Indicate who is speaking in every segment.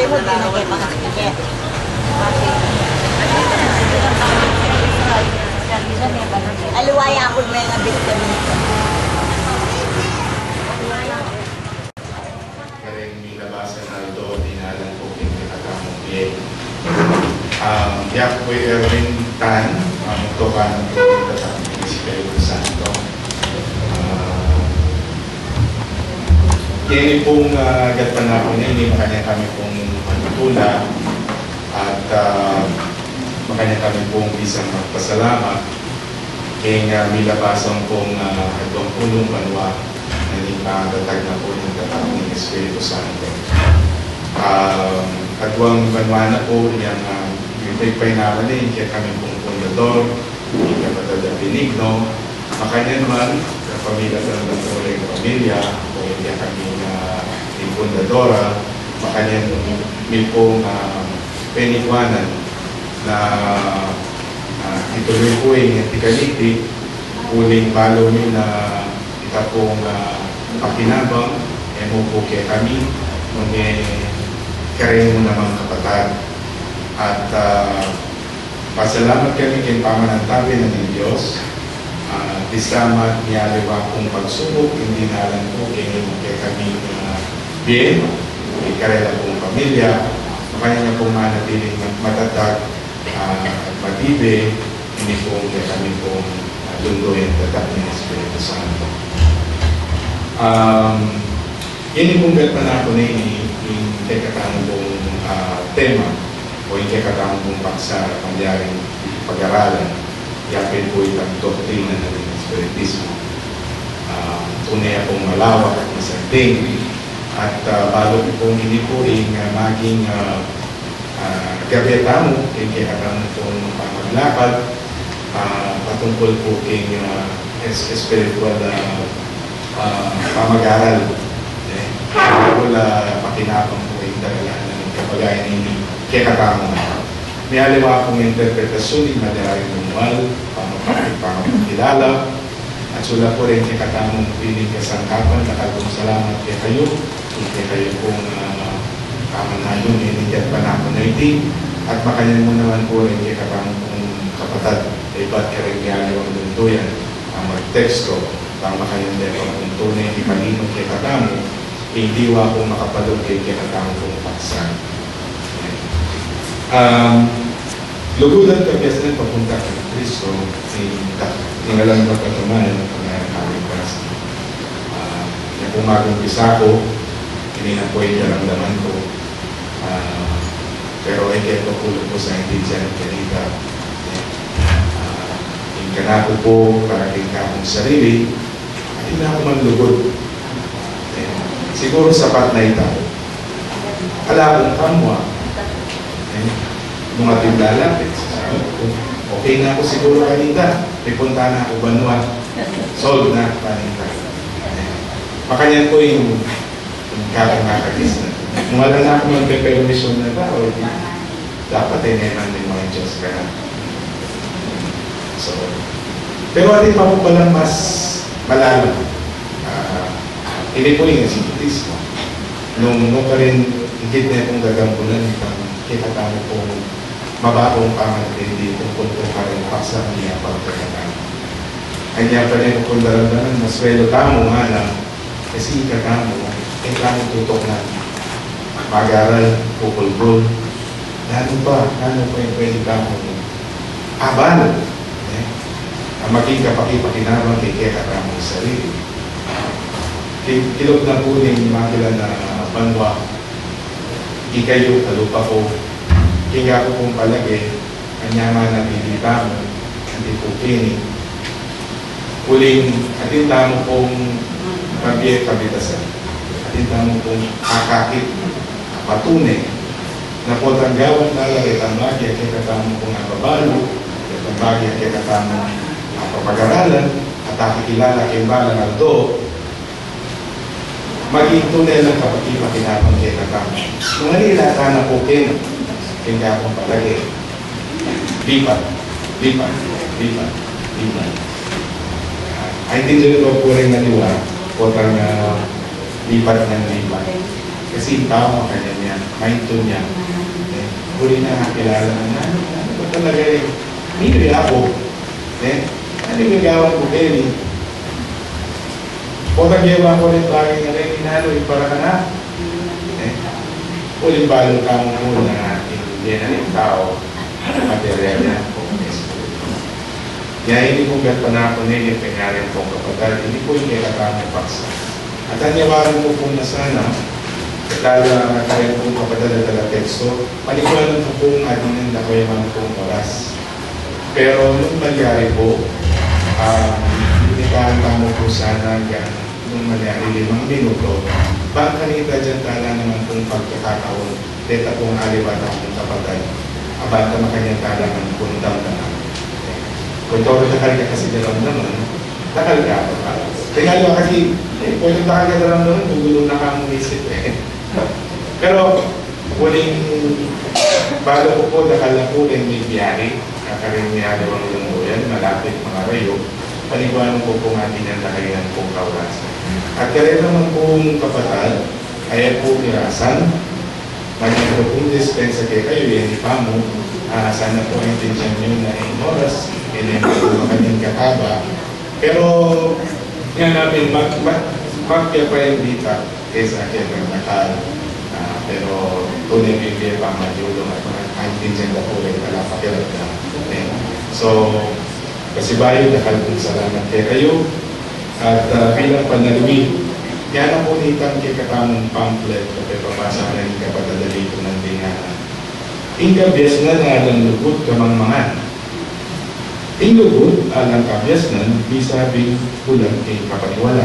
Speaker 1: mo din na kay pakastikit. Aluwaya ako may nga bit kami.
Speaker 2: Karing nilabasan na doon, dinalan po kinakamong biye. Yak po Erwin Tan, ito ka ng kakamong Espiritu Santo. Kaya pong gatpanapon niya, hindi makanya kami pong matutula at makanya kami pong isang magpasalamat kaya milabasan pong itong pulong banwa na ipagatag na po ng katamang ng Espiritu Santo. Katwang banwa na po yung ipagpainawa din kaya kami pong fundador, yung kapatid Benigno, makanya naman pamilya sa ng pamilya, kung hindi kami yung fundadora, makanya may pong penikwanan na ituloy po yung tikaliti, uling balo nyo na ita pong pakinabang, mo po kaya kami, nung karen mo naman kapatad. At pasalamat kami kay pamanantabi ng Diyos. Disama niyaliwa kong pagsubok, hindi na lang po kaya kami bien, kay karela pong pamilya, makanya niya pong manatiling matatag at matibe, hindi po kaya kami pong lundoyin tatag ng Espiritu Santo. Yun pong gatman ako na yung kakatamang pong tema o yung kakatamang pong paksa pangyaring pag-aralan. Yapin po itang doktrina ng Espiritismo. Tunay akong malawak at masagting at bago pong hindi po yung maging gabetamo kaya kakatamang pong pamaglakad patungkol po kay espiritual pamag-aral. Wala pakinapang po yung dagalan ng kapagayan ini kaya kakatamang. May aliwa akong interpretasyon ng madaring manual, pamapakilala, at sula po rin kay katamong piling kasangkapan, nakatong salamat kay kayo, kay kayo pong kamanayong inindihan panahon na iti, at makanyan mo naman po rin kay katamong pong kapatad, ay ba't karing aliwang dunduyan, ang magteksto, pang makanyan din po ang tunay ni Palino kay katamong, hindi wa akong makapalog kay katamong pong paksan. Lugudan ka biyasan papunta ka ng Kristo, tingalan mo pagkamanan ng pangyaring kasi. Yung pumagong bisa ko, hindi na po yung daramdaman ko. Pero ay kaya pagkulog ko sa hindi dyan ng kanita. Yung kanako po, karating ka akong sarili, at hindi na ako maglugod. Siguro sapat na ito. Ala akong kamwa. Mga lalapit, okay na ako siguro kanita, pipunta na ako banwa, solve na kanita. Makanyan ko yung kakakagis na. Kung wala na ako magpe-permission na ba, o dapat neman din mga Diyos ka na. So, pero atin pa po palang mas malalim. Hindi po yung Espiritismo. Nung pa rin, higit na itong gagampunan, kita tayo po mababong pamanatili tungkol po pa rin paksa niya pagkakataon. Kanya pa rin kung daramdaman, maswelo tamo nga lang, kasi ikatamo, kailangan tutok na mag-aral, pupulbol. Lalo pa yung pwede tamo abal. Ang maging kapakipakinabang kay kaya sa sarili. Kilog na po yung makila na banwa, ikayo, kalupa ko, kaya ko pong palagi, kanya nga nabibita mo, hindi po kini. Huling, atin tamo pong mabiyay kabitasan. Atin tamo pong akakit, patunay, na po tanggawan talaga itang bagay, kaya katamo pong nababalo, itang bagay, kaya katamo papag-aralan, at nakikilala kay balang aldo, maging tunay lang kapag ipakinapang kaya katamo. Kung nalilata na po kini, kaya akong palagi. Lipat. Ay, hindi nyo po rin naniwa, potang lipat ng lipat. Kasi yung tao kanya niya, mindto niya. Huli na nakakilala na, ano ba talaga eh? Hindi ako. Ano yung gagawa ko kayo eh? O nagyawa ko rin bagay na rin, inalo yung para ka na. Uling balong kamo po na hindi na yung tao, material niya. Kaya hindi ko gagpanakunin yung pingarin kong kapatid, hindi po yung kailangan paksa. At anyawarin mo po na sana, lalo kayo pong kapatid na taga-teksto, panikulan po pong adinin na kayo man pong oras. Pero nung nangyari po, binitahan mo po sana nung nangyari 5 minuto, bang kanita dyan tala naman pong pagkakataon, deta pong alibata pong kapatid, abata makanyang tala ng pundang na. Kung toro nakal ka kasi dalam naman, nakal ka pa. Kaya nga kasi, pwede nakal ka dalam naman, gugulong na kang isip eh. Pero, huling, bago ko po, nakal na po rin may biyahe, kakarimiyado ang lumuyan, malapit mga rayo, paniguan ko po nga tinandahayan pong kaurasan. At kaya naman pong kapatid, ay po nirasan, magiging pong dispensa kayo, yan pa mo, sana po ang intention nyo na in oras, kailan po kanyang kakaba. Pero, nga namin, magkaya pa yung dita, kaysa akin ng nakal. Pero, tunay bibigay pa madyulong at ang intention na po rin, wala pa kailan na. So, kasi bayo, nakal kong salamat kayo. At bilang panalwi, yan ang unitan kay katamong pamphlet kapag papasa na yung kapadadali ko ng dinganan. Ingkabyas na alang lugod kamangmangan. Inglugod alang kabyas na bisabing pulang kay kapaniwala.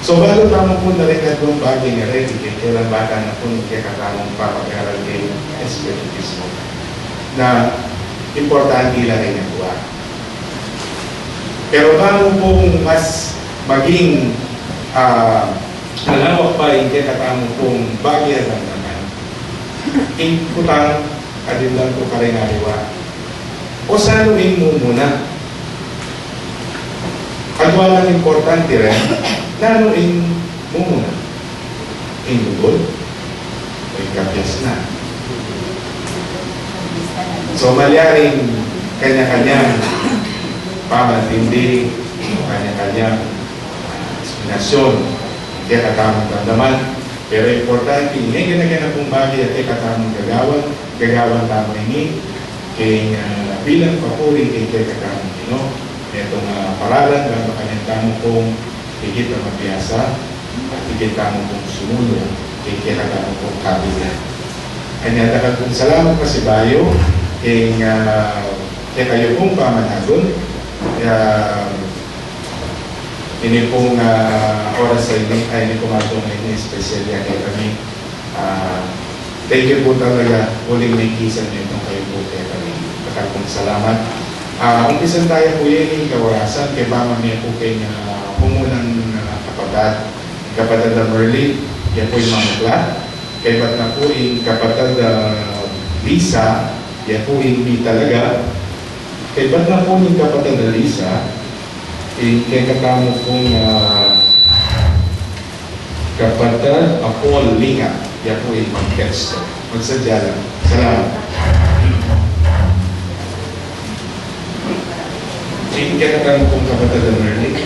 Speaker 2: So bago tamang po na rin nagawang bagay nga rin, kailan baka na po kay katamong papag-aral kay Espiritismo na importante lang rin ang buwan. Pero paano pong mas maging malawak pa yung katamo pong bagay lang naman, putang adin lang po karinariwa. O sanuin mo muna. At walang importante rin, nanuin mo muna. Inugod o ikabyas na. So malyaring kanya-kanyang pamatindi, kanya-kanyang explanasyon, kaya katamang damdaman. Pero importante, hindi ganagana pong bagay at kaya katamang gagawan tamang ini, kaya bilang papuri kaya katamang ino, itong paralan, gano'n kanyang tamang pong higit na mabiyasa, at higit tamang pong sumunod, kaya katamang pong kabinet. Kanya takag pong salamat pa si Bayo, kaya kayo pong pamanagon. Kaya ini pong oras sa inyo, ay ini pong atong ini special yan kaya kami. Thank you po talaga, huling may kisan nyo itong kayo po kaya kami. Takal pong salamat. Umpisan tayo po yun yung kawasan, kaya ba mamaya po kayo na pumunang kapatid na Merlin, yan po yung mamukla. Kaya ba't na po yung kapatid Lisa, yan po yung hindi talaga. Kaya ba't na po yung kapatid na Lisa, kaya katamo pong kapatid Apol Linga, yan po yung mag-testo. Magsadya lang. Salamat. Kaya katamo pong kapatid na Merlin.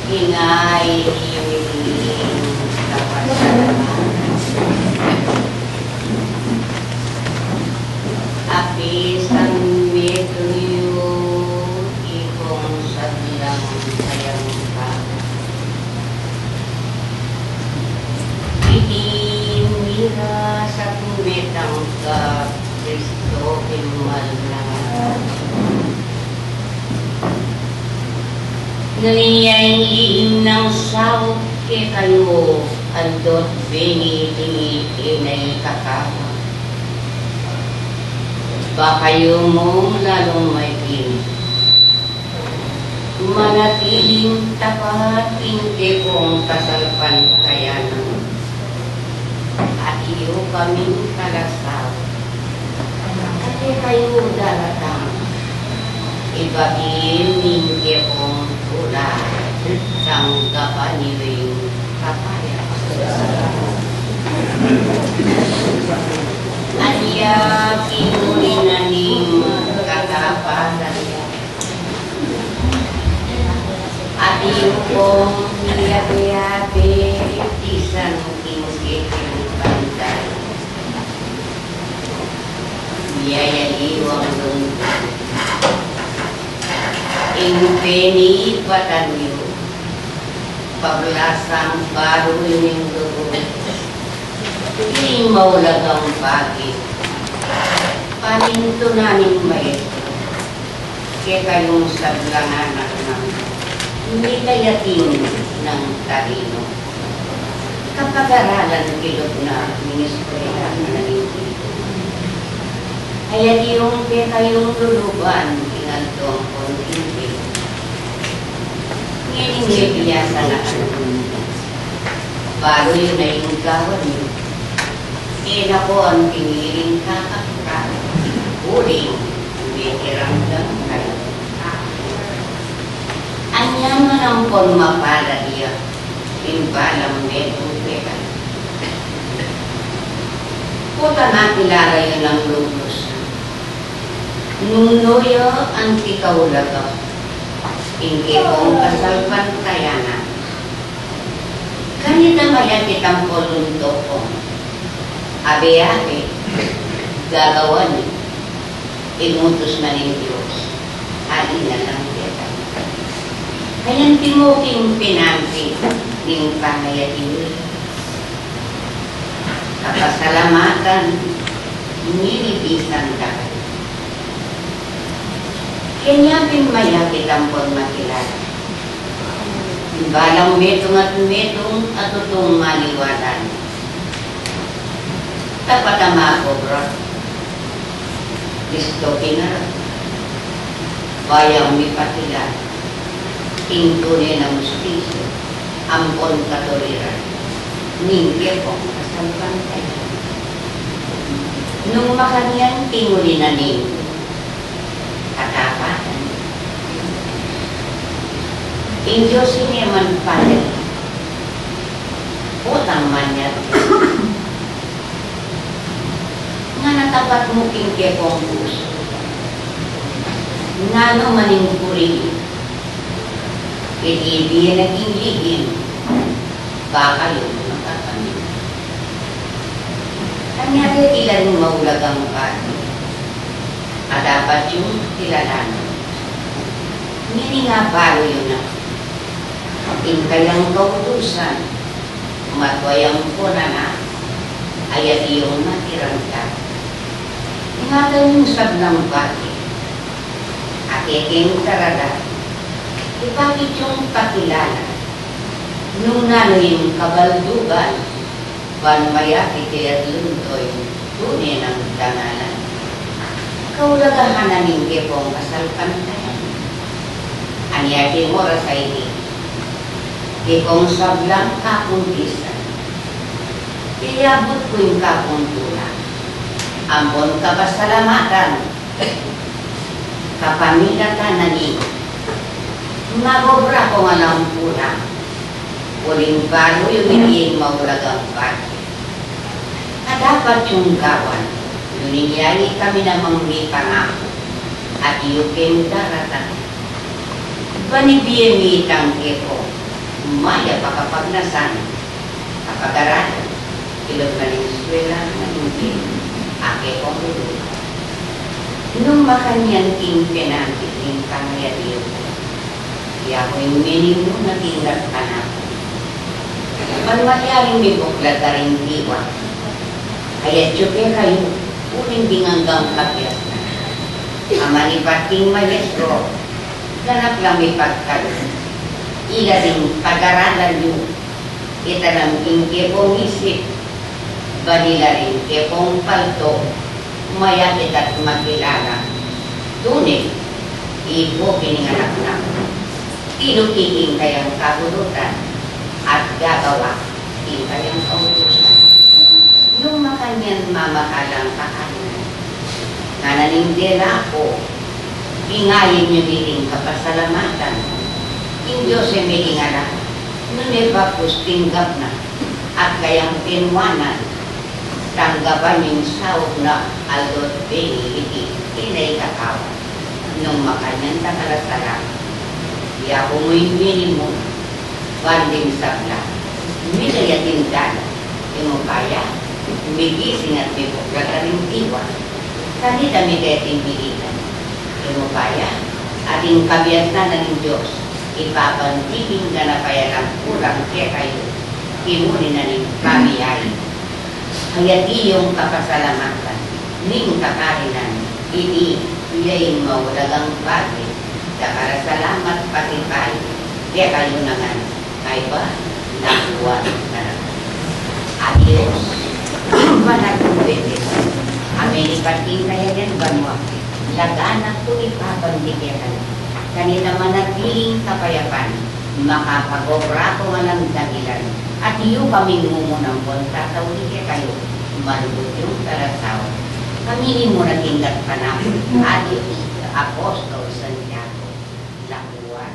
Speaker 1: Ingay apis ang metuyo ikong sadlang sayang ka itimira sa kumetang ka Kristo imalang Naliyang iim ng sawot ke kayo
Speaker 3: andot bingi-tingi inay kakawa. Baka mong lalong may pinig. Manatiling tapat hindi kong kasalpantayanan. At iyo kaming kalasaw. Kasi kayo dalatang. Ibabihin hindi kong tula. Sang kapaniwing kapaya. Anya kinulinaning katapasan. At iyo kong niyabi-yabi isang kinsiking bantay. Yayaliwang lungkot. Ingpeni patanyo. Paglasang baru yung dugo. Hindi maulagang bagay. Panintunaning maestro. Kaya kayong sablangan ng hindi kayatin ng talino. Kapag-aralan kilot na ministrela na nalingkit. Kaya yung kaya kayong luluban ingatong kontinti. Ngayon biyasa na bago yun na yung gawan nyo. Kaya ko ang piniling kakakra. Uling, bitirang lang kayo. Anyan man ang pon mapala dia, imbalang medong peka. Puta na kilala yun ang lubos. Nung noyo ang tikaulaga, hindi kong kasalpantayanan. Kanina maya kitang polunto ko. Abe-abe, gagawan, inutos na ng Diyos. Alin na lang kita. Kayang timuking pinansin ng pangayatin. Kapasalamatan, nilibisan dahil. Kanya pinmaya kitang pon makilala. Balang metong at tutong maliwalan. Dapat ang makobra. Gusto kinara. Bayang mipatila. Ingtune na mustisyo. Ampon katuriran. Ningke kong kasalpantay. Nung makanyan tinguli na ning katapatan. In Diyos man pala. Utang man niya. Nga natapat mo kingke kong puso. Nga no maning puri. Kaya naging ligin. Baka yun makakamit. Kanya kaya kilaring maulagang kati. At dapat yung kilalanan. Hindi nga baro yun na. Intayang kautusan. Matwayang po na ayat iyong matirang ka. Ingatan yung sablang bati. At iking tarada. Bakit yung pakilala? Nung nanoy kabaldugan, panmayaki kaya't luntoy, tunay ng dangalan. Kaulagahan na ningke pong kasalpantayan. Anyati mo sa ini. Di kong sablang kapuntisan. Iyabot ko yung kapuntulan. Ampon kapasalamatan. Kapamilatan na niyo. Magobra ko nga lang pulang. Uling balo yung hindi maulagang pati. At dapat yung gawan. Nuninyari kami namang may pangako. At iyukin daratan. Panibiyang itang kepo. Maya pakapagnasan. Kapag-aralan. Ilog na ng eskwela na hindi. Ake kong ulo. Nung makanyan king penantik king pangyariyo. Kaya ko yung meaning mo na tindat ka na. Malmayaring may buklat na rin diwa. Kaya tsuke kayo, uling hanggang kapias na. Amanipating maestro, ganap lang may pagkalo. Ila din pag-aralan nyo. Itanaming kepong isip, balila rin kepong palto, mayakit at makilala. Tunay, ipo pininganak na. Tinukiking kayang kabulutan at gagawa kayang kaulusan. Yung makanyan mamahalang kakanan, nananindera ko, ingayin nyo niling kapasalamatan. In Diyos ay may ingala, nunipapos tinggap na, at kayang pinwanan, tanggapan yung sawag na aldot beni iti inay kakawa. Nung makanyan takalasara, iya mo'y minimum, banding sabla, minayatin dala, yung kaya, migising at may pagkakaring diwa, kanila may dating bilitan. Yung kaya, ating kabias na ng Diyos, ipapantigin ka na kaya ng kurang kaya kayo, imunin na rin kami ay. Kaya't iyong kapasalamatan, ning kakarinan, iyayin mo walagang bagay, para salamat pati tayo, kaya kayo na nga, kaya ba, nakuha na lang. Adios, manatubete, Amerika tingkaya yan banwa, laganak ko ipapandigyan, kanila manatiling kapayapan, makapagobra ko nga ng dahilan, at iyo kaming mumunang bon, tatawin kayo, malubot yung tarasaw. Kaminin mo na tingkat pa namin, Adios, Apostol Santiago, Lakuan.